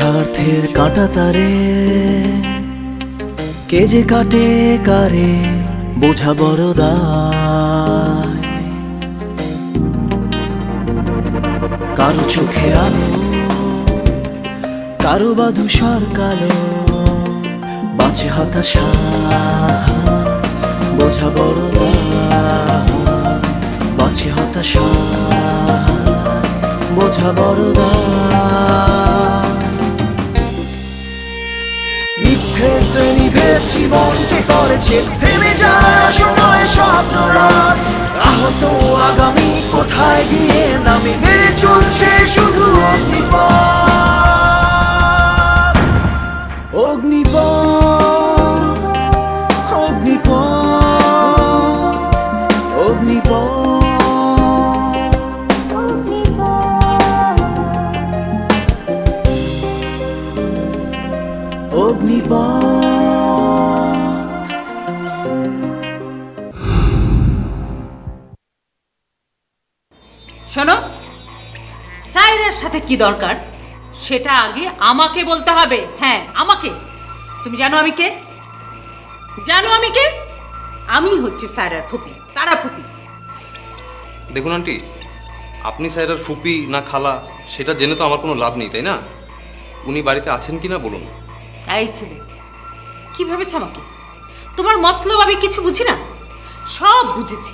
স্বার্থের কাঁটা তারে কে যে কাটে কারে বোঝা বড় দায়। কারো চোখে আলো, কারো বা ধূসর কালো, বাঁচে হতাশা বোঝা বড় দায়। বাঁচে হতাশা বোঝা বড় দায়। মিথ্যে শ্রেণী ভেদ জীবনকে করেছে থেমে যায় সময় স্বপ্ন রাত। আহত আগামী কোথায় গিয়ে নামে বেড়ে চলছে শুধু অগ্নিপথ। অগ্নিপথ অগ্নিপথ অগ্নিপথ অগ্নিপথ। শোনো, সাইরার সাথে কি দরকার সেটা আগে আমাকে বলতে হবে। হ্যাঁ, আমাকে। তুমি জানো আমি কে? জানো আমি কে? আমি হচ্ছে সাইরার ফুপি, তারা ফুপি। দেখুন আন্টি, আপনি সাইরার ফুপি না খালা সেটা জেনে তো আমার কোনো লাভ নেই, তাই না? উনি বাড়িতে আছেন কিনা বলুন। এই ছেলে, কি ভেবেছ আমাকে? তোমার মতলব আমি কিছু বুঝি না? সব বুঝেছি।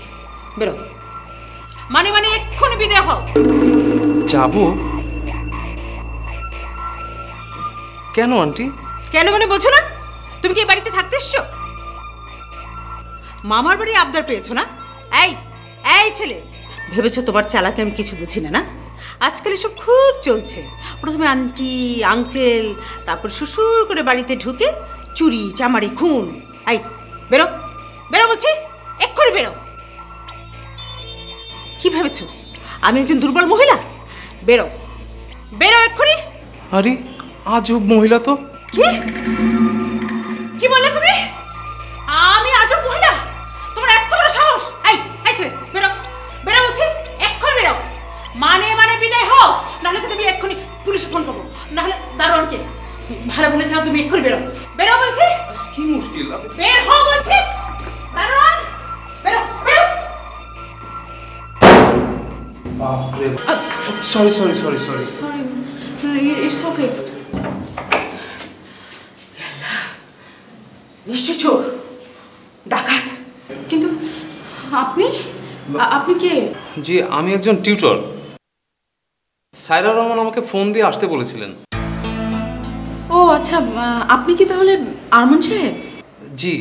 বেরো, মানে এক্ষুনি বিদায় হও। যাবো? কেন আন্টি? কেন মানে বোঝো না? তুমি কি এই বাড়িতে থাকতে এসছো? মামার বাড়ি আবদার পেয়েছো না? এই এই ছেলে, ভেবেছো তোমার চালাকে আমি কিছু বুঝি না? না, আজকাল এসব খুব চলছে। প্রথমে আন্টি আঙ্কেল, তারপর শ্বশুর করে বাড়িতে ঢুকে চুরি চামারি খুন। এই বেরো, বেরো বলছি, এক্ষুনি বেরো। কি ভেবেছো আমি একজন দুর্বল মহিলা? বেরো, বেরো এক্ষুনি। আরে আজব মহিলা তো। কি কি বললে তুমি? আমি আজব মহিলা? তোমার এত বড় সাহস! এই এই ছেলে, বেরো, বেরো বলছি, এক্ষুনি বেরো। মানে বিদায় হও, নাহলে তুমি এক্ষুনি পুলিশে ফোন করবো, নাহলে দারোয়ানকে। ভালো বলেছ না, তুমি এক্ষুনি বেরো, বেরো বলছি। কি মুশকিল? বের হও বলছি, দারোয়ান, বেরো বেরো। সরি। It's okay. নিশ্চয় চোর, ডাকাত। কিন্তু আপনি কে? জি, আমি একজন টিউটর। সাইরা রহমান আমাকে ফোন দিয়ে আসতে বলেছিলেন। ও আচ্ছা, আপনি কি তাহলে আরমান সাহেব? জি।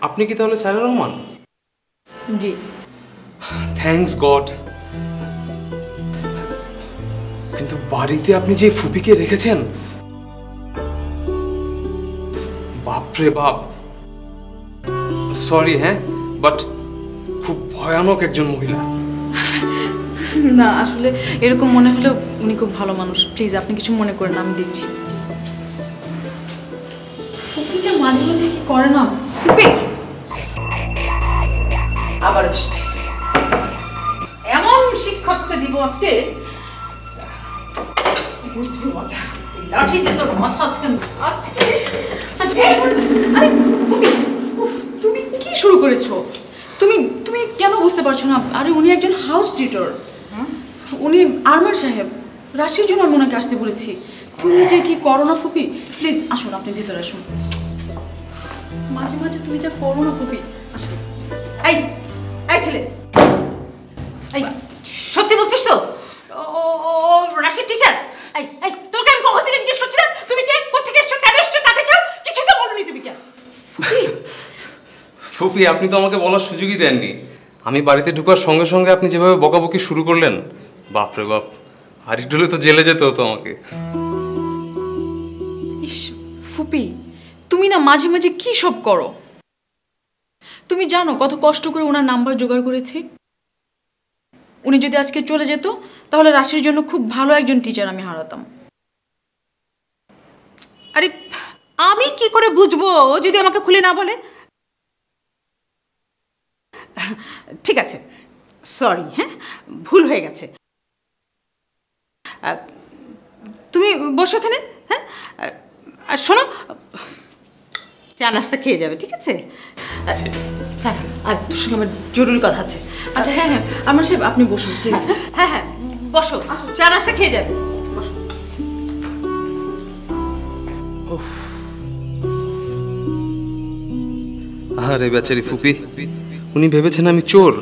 আপনি কি তাহলে সাইরা রহমান? জি। Thanks god. কিন্তু বাড়িতে আপনি যে ফুপিকে রেখেছেন, বাপরে বাপ। সরি, হ্যাঁ, বাট খুব ভয়ানক একজন মহিলা। না, আসলে এরকম মনে হলেও উনি খুব ভালো মানুষ। প্লিজ আপনি কিছু মনে করেন, আমি দেখছি। ফুপি যে মাঝে মাঝে কি করে না। ফুপি আবার আসছে। এমন শিক্ষককে দিব আজকে, বুঝবি মজা। লাঠি দিয়ে তোর মাথা আজকে আরে ফুপি, তুমি কি শুরু করেছো? তুমি কেন বুঝতে পারছো না? আরে উনি একজন হাউস টিউটর। উনি আরমান সাহেব, রাশির জন্য আমি ওনাকে আসতে বলেছি। তুমি যে কি করো না ফুপি, প্লিজ আসুন, আপনি ভিতরে আসুন। মাঝে মাঝে তুমি যা করো না ফুপি। আসলে এই এই ছেলে, এই সত্যি বলছিস তো? ও রাশির টিচার? এই এই তোকে আমি কখন থেকে জিজ্ঞেস করছি না তুমি কে, কোথেকে এসছো, কেন এসছো, কাকে চাও? কিছু তো বলনি তুমি। কেন ফুপি, আপনি তো আমাকে বলার সুযোগই দেননি। আমি বাড়িতে ঢোকার সঙ্গে সঙ্গে আপনি যেভাবে বকাবকি শুরু করলেন, বাপরে বাপ, আর একটু হলে তো জেলে যেতে হতো আমাকে। ইস ফুপি, তুমি না মাঝে মাঝে কি সব করো? তুমি জানো কত কষ্ট করে ওনার নাম্বার জোগাড় করেছি। উনি যদি আজকে চলে যেত তাহলে রাশির জন্য খুব ভালো একজন টিচার আমি হারাতাম। আরে আমি কি করে বুঝবো যদি আমাকে খুলে না বলে? ঠিক আছে, সরি, হ্যাঁ, ভুল হয়ে গেছে। তুমি বসো এখানে, হ্যাঁ? আর শোনো, চা নাস্তা খেয়ে যাবে, ঠিক আছে? স্যার, আর তোর সঙ্গে আমার জরুরি কথা আছে। আচ্ছা হ্যাঁ হ্যাঁ, আরমান সাহেব আপনি বসুন প্লিজ। হ্যাঁ হ্যাঁ, বসো, চা নাস্তা খেয়ে যাবে। বসো। আরে বেচারি ফুপি, উনি ভেবেছেন আমি চোর।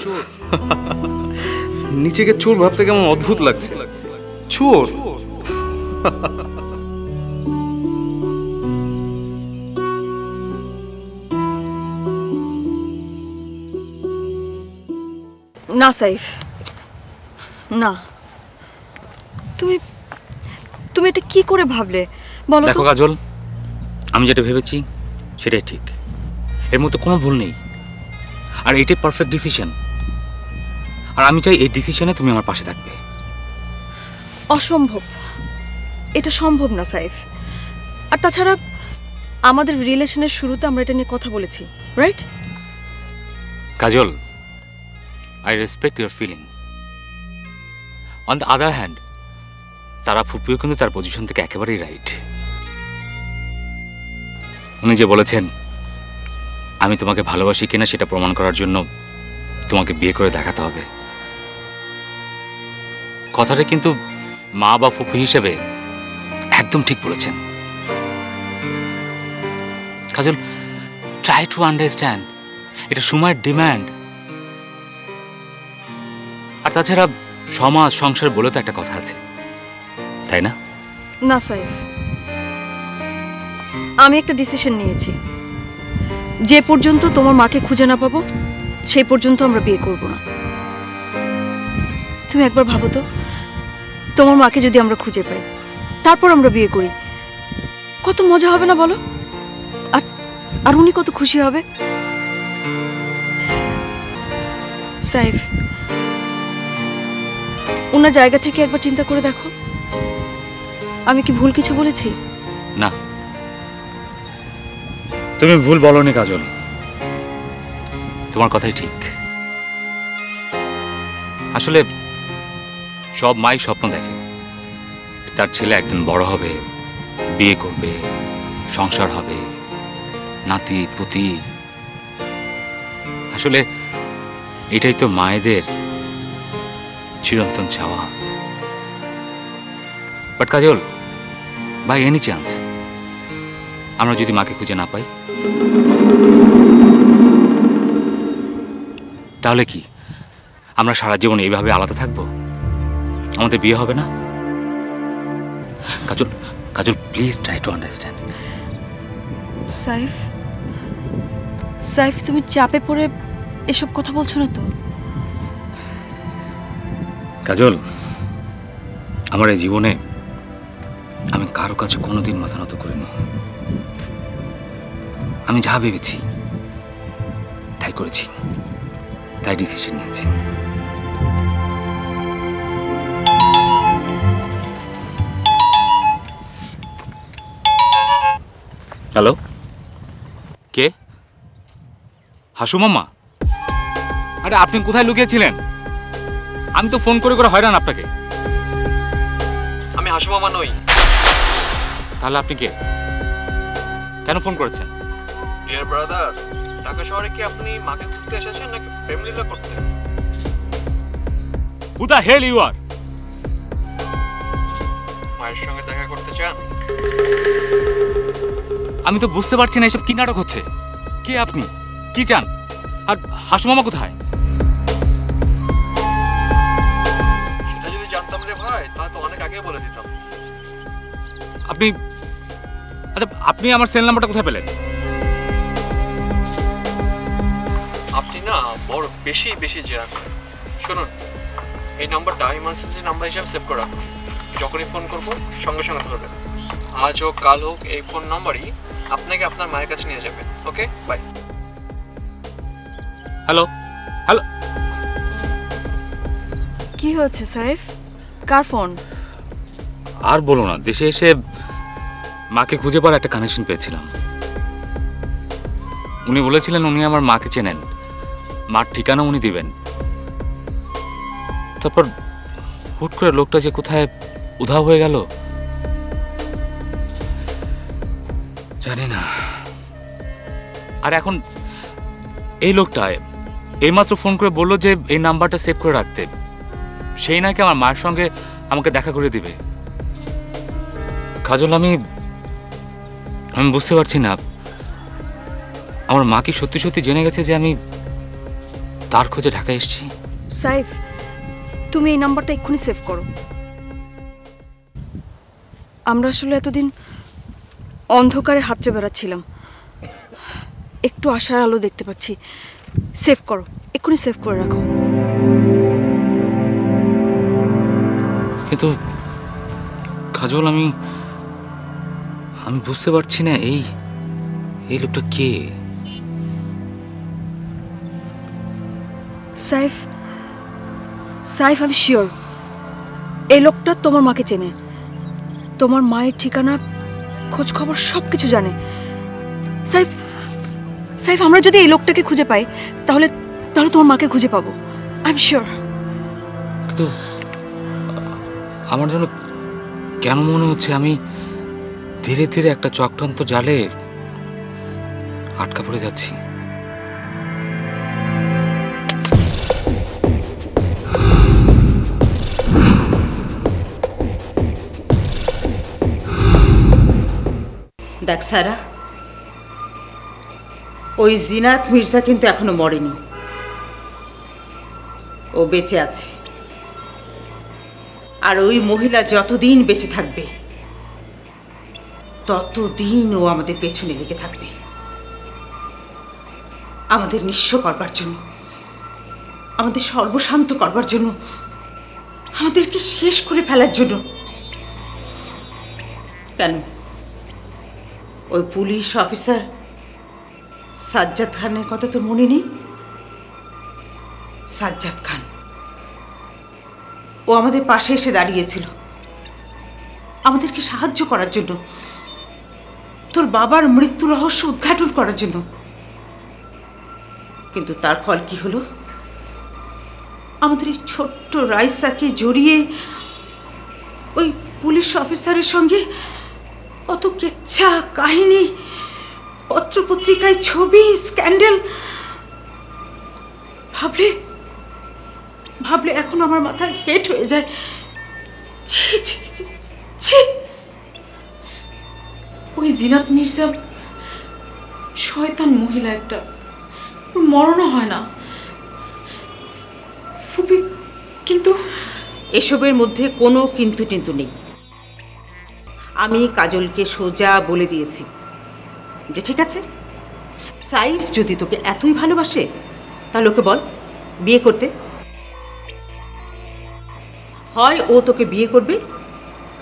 নিজেকে চোর ভাবতে কেমন অদ্ভুত লাগছে। চোর? না সাইফ, না। তুমি তুমি এটা কি করে ভাবলে বলো তো? দেখো কাজল, আমি যেটা ভেবেছি সেটাই ঠিক, এর মধ্যে কোনো ভুল নেই, আর এটাই পারফেক্ট ডিসিশন। আর আমি চাই এই ডিসিশনে তুমি আমার পাশে থাকবে। অসম্ভব, এটা সম্ভব না সাইফ। আর তাছাড়া আমাদের রিলেশনের শুরুতে আমরা এটা নিয়ে কথা বলেছি, right? Kajal, I respect your feeling. On the other hand, তারা ফুপিও কিন্তু তার পজিশন থেকে একেবারেই রাইট। উনি যে বলেছেন আমি তোমাকে ভালোবাসি কিনা সেটা প্রমাণ করার জন্য তোমাকে বিয়ে করে দেখাতে হবে, কথাটা কিন্তু মা বা ফুপি হিসেবে একদম ঠিক বলেছেন। কাজল, ট্রাই টু আন্ডারস্ট্যান্ড, এটা সময়ের ডিমান্ড। আর তাছাড়া সমাজ সংসার বলে তো একটা কথা আছে, তাই না? না সাইফ, আমি একটা ডিসিশন নিয়েছি। যে পর্যন্ত তোমার মাকে খুঁজে না পাবো সেই পর্যন্ত আমরা বিয়ে করব না। তুমি একবার ভাবো তো, তোমার মাকে যদি আমরা খুঁজে পাই তারপর আমরা বিয়ে করি, কত মজা হবে না বলো? আর আর উনি কত খুশি হবে। সাইফ, ওনার জায়গা থেকে একবার চিন্তা করে দেখো, আমি কি ভুল কিছু বলেছি? না, তুমি ভুল বলনি কাজল, তোমার কথাই ঠিক। আসলে সব মাই স্বপ্ন দেখে তার ছেলে একদিন বড় হবে, বিয়ে করবে, সংসার হবে, নাতি পুতি। আসলে এটাই তো মায়েদের চিরন্তন চাওয়া। But Kajal, by any chance আমরা যদি মাকে খুঁজে না পাই, তাহলে কি আমরা সারা জীবন এইভাবে আলাদা থাকবো? আমাদের বিয়ে হবে না? Kajol, Kajol please try to understand. Saif, Saif তুমি চাপে পড়ে এসব কথা বলছো না তো? কাজল, আমার এই জীবনে আমি কারো কাছে কোনোদিন মাথা নত করিনি। আমি যা ভেবেছি তাই করেছি, তাই ডিসিশন নিয়েছি। হ্যালো, কে? হাসু মামা? আরে আপনি কোথায় লুকিয়েছিলেন? আমি তো ফোন করে করে হয়রান আপনাকে। আমি হাসু মামা নই। তাহলে আপনি কে? কেন ফোন করেছেন? ডিয়ার ব্রাদার, ঢাকা শহরে কি আপনি মাকে খুঁজতে এসেছেন নাকি প্রেম লীলা করতে? Who the hell you are? মায়ের সঙ্গে দেখা করতে চান? আমি তো বুঝতে পারছি না এসব কি নাটক হচ্ছে। কে আপনি? কি চান? আর হাসু মামা কোথায়? সেটা যদি জানতাম রে ভাই, তাহলে তো অনেক আগে বলে দিতাম। আপনি, আচ্ছা আপনি আমার সেল নাম্বারটা কোথায় পেলেন? আপনি না বড় বেশি বেশি জেরা করেন। শুনুন, এই নাম্বারটা ইমার্জেন্সি নাম্বার হিসেবে সেভ করা। যখনই ফোন করব সঙ্গে সঙ্গে ধরবেন। আজ হোক কাল হোক এই ফোন নাম্বারই আপনাকে আপনার মায়ের কাছে নিয়ে যাবে। ওকে, বাই। Hello, hello. কি হয়েছে সাইফ? কার ফোন? আর বলো না, দেশে এসে মাকে খুঁজে পাওয়ার একটা কানেকশন পেয়েছিলাম। উনি বলেছিলেন উনি আমার মাকে চেনেন, মার ঠিকানা উনি দিবেন। তারপর হুট করে লোকটা যে কোথায় উধাও হয়ে গেল জানি না। আর এখন এই লোকটা এইমাত্র ফোন করে বললো যে এই নাম্বারটা সেভ করে রাখতে, সেই নাকি আমার মায়ের সঙ্গে আমাকে দেখা করে দিবে। কাজল, আমি বুঝতে পারছি না, আমার মা কি সত্যি সত্যি জেনে গেছে যে আমি তার খোঁজে ঢাকায় এসেছি? সাইফ, তুমি এই নাম্বারটা এক্ষুনি সেভ করো। আমরা আসলে এতদিন অন্ধকারে হাতড়ে বেড়াচ্ছিলাম, একটু আশার আলো দেখতে পাচ্ছি। সেভ করো, এক্ষুনি সেভ করে রাখো। কিন্তু কাজল, আমি বুঝতে পারছি না এই লোকটা কে। সাইফ, সাইফ, আমি শিওর এই লোকটা তোমার মাকে চেনে, তোমার মায়ের ঠিকানা, খোঁজ খবর সব কিছু জানে। সাইফ, সাইফ, আমরা যদি এই লোকটাকে খুঁজে পাই তাহলে তাহলে তোমার মাকে খুঁজে পাবো, আই এম শিওর। কিন্তু আমার জন্য কেন মনে হচ্ছে আমি ধীরে ধীরে একটা চক্রান্ত জালে আটকা পড়ে যাচ্ছি। দেখ সারা, ওই জিনাত মির্জা কিন্তু এখনো মরেনি, ও বেঁচে আছে। আর ওই মহিলা যতদিন বেঁচে থাকবে ততদিন ও আমাদের পেছনে লেগে থাকবে, আমাদের নিঃস্ব করবার জন্য, আমাদের সর্বশান্ত করবার জন্য, আমাদেরকে শেষ করে ফেলার জন্য। কেন, ওই পুলিশ অফিসার সাজ্জাদ খানের কথা তোর মনে নেই? সাজ্জাদ খান, ও আমাদের পাশে এসে দাঁড়িয়েছিল আমাদেরকে সাহায্য করার জন্য, তোর বাবার মৃত্যু রহস্য উদ্ঘাটন করার জন্য। কিন্তু তার ফল কি হলো? আমাদের এই ছোট্ট রাইসাকে জড়িয়ে ওই পুলিশ অফিসারের সঙ্গে কত কেচ্ছা কাহিনী, পত্রপত্রিকায় ছবি, স্ক্যান্ডেল। ভাবলে ভাবলে এখন আমার মাথা হেট হয়ে যায়। ছি ছি ছি ছি। ওই জিনাত মির্জা শয়তান মহিলা একটা, ওর মরণও হয় না। ফুপি, কিন্তু এসবের মধ্যে কোনো কিন্তু টিন্তু নেই। আমি কাজলকে সোজা বলে দিয়েছি যে ঠিক আছে, সাইফ যদি তোকে এতই ভালোবাসে তাহলে ওকে বল বিয়ে করতে। হয় ও তোকে বিয়ে করবে,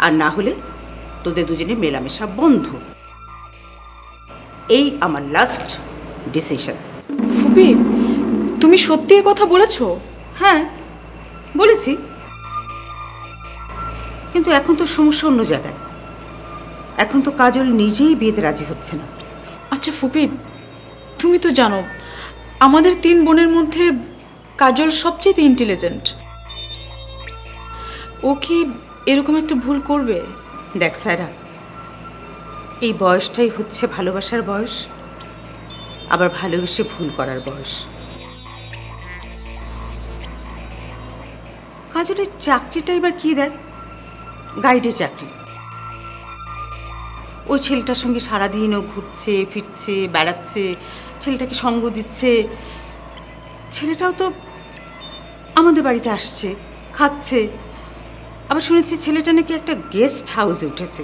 আর না হলে তোদের দুজনে মেলামেশা বন্ধ। এই আমার লাস্ট ডিসিশন। ফুপি, তুমি সত্যি এ কথা বলেছো? হ্যাঁ বলেছি, কিন্তু এখন তো সমস্যা অন্য জায়গায়। এখন তো কাজল নিজেই বিয়েতে রাজি হচ্ছে না। আচ্ছা ফুপি, তুমি তো জানো আমাদের 3 বোনের মধ্যে কাজল সবচেয়ে ইন্টেলিজেন্ট। ও কি এরকম একটা ভুল করবে? দেখ সায়রা, এই বয়সটাই হচ্ছে ভালোবাসার বয়স, আবার ভালোবেসে ভুল করার বয়স। কাজলের চাকরিটাই বা কি, দেখ গাইডের চাকরি। ওই ছেলেটার সঙ্গে সারাদিন ও ঘুরছে ফিরছে বেড়াচ্ছে, ছেলেটাকে সঙ্গ দিচ্ছে। ছেলেটাও তো আমাদের বাড়িতে আসছে, খাচ্ছে। আবার শুনেছি ছেলেটা নাকি একটা গেস্ট হাউসে উঠেছে।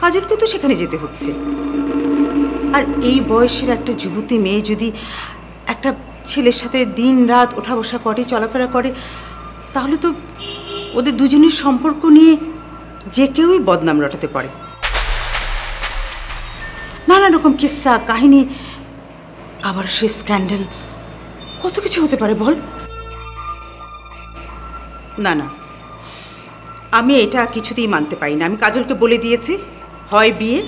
কাজলকে তো সেখানে যেতে হচ্ছে। আর এই বয়সের একটা যুবতী মেয়ে যদি একটা ছেলের সাথে দিন রাত ওঠা বসা করে, চলাফেরা করে, তাহলে তো ওদের দুজনের সম্পর্ক নিয়ে যে কেউই বদনাম রটাতে পারে। নানা রকম কিস্সা কাহিনী, আবার সে স্ক্যান্ডেল, কত কিছু হতে পারে বল। না না, আমি এটা কিছুতেই মানতে পারি না। আমি কাজলকে বলে দিয়েছি, হয় বিয়ে,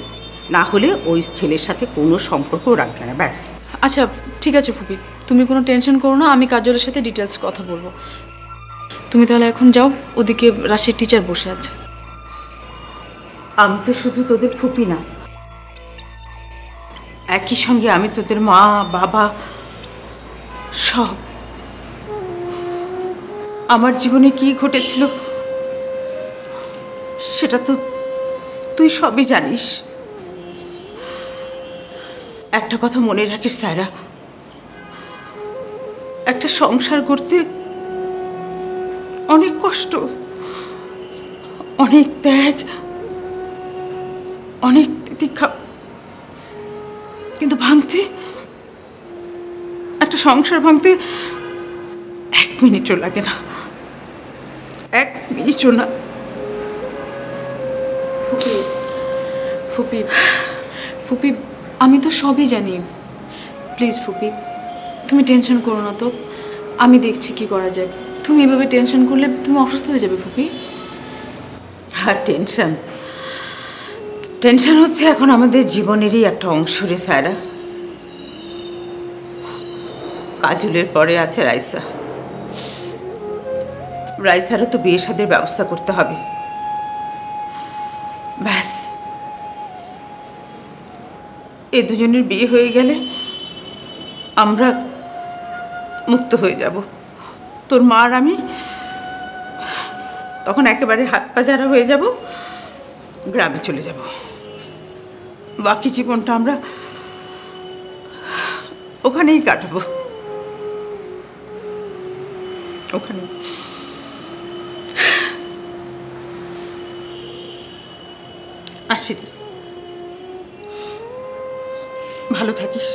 না হলে ওই ছেলের সাথে কোনো সম্পর্ক রাখবে না, ব্যাস। আচ্ছা ঠিক আছে ফুপি, তুমি কোনো টেনশন করো না, আমি কাজলের সাথে ডিটেলস কথা বলবো। তুমি তাহলে এখন যাও, ওদিকে রাশির টিচার বসে আছে। আমি তো শুধু তোদের ফুপি না, একই সঙ্গে আমি তোদের মা, বাবা, সব। আমার জীবনে কি ঘটেছিল সেটা তো তুই সবই জানিস। একটা কথা মনে রাখিস সায়রা, একটা সংসার করতে অনেক কষ্ট, অনেক ত্যাগ, অনেক তিতিক্ষা, কিন্তু ভাঙতে, একটা সংসার ভাঙতে 1 মিনিটও লাগে না, 1 মিনিটও না। ফুপি ফুপি ফুপি, আমি তো সবই জানি। প্লিজ ফুপি, তুমি টেনশন করো না তো, আমি দেখছি কি করা যায়। তুমি এভাবে টেনশন করলে তুমি অসুস্থ হয়ে যাবে ফুপি। আর টেনশন হচ্ছে এখন আমাদের জীবনেরই একটা অংশ রে সায়রা। কাজলের পরে আছে রাইসা। রাইসারও তো বিয়ে শাদির ব্যবস্থা করতে হবে। ব্যাস, এই দুজনের বিয়ে হয়ে গেলে আমরা মুক্ত হয়ে যাব। তোর মা আর আমি তখন একেবারে হাত পা জারা হয়ে যাব, গ্রামে চলে যাব। বাকি জীবনটা আমরা ওখানেই কাটাবো, ওখানে। আসি, ভালো থাকিস।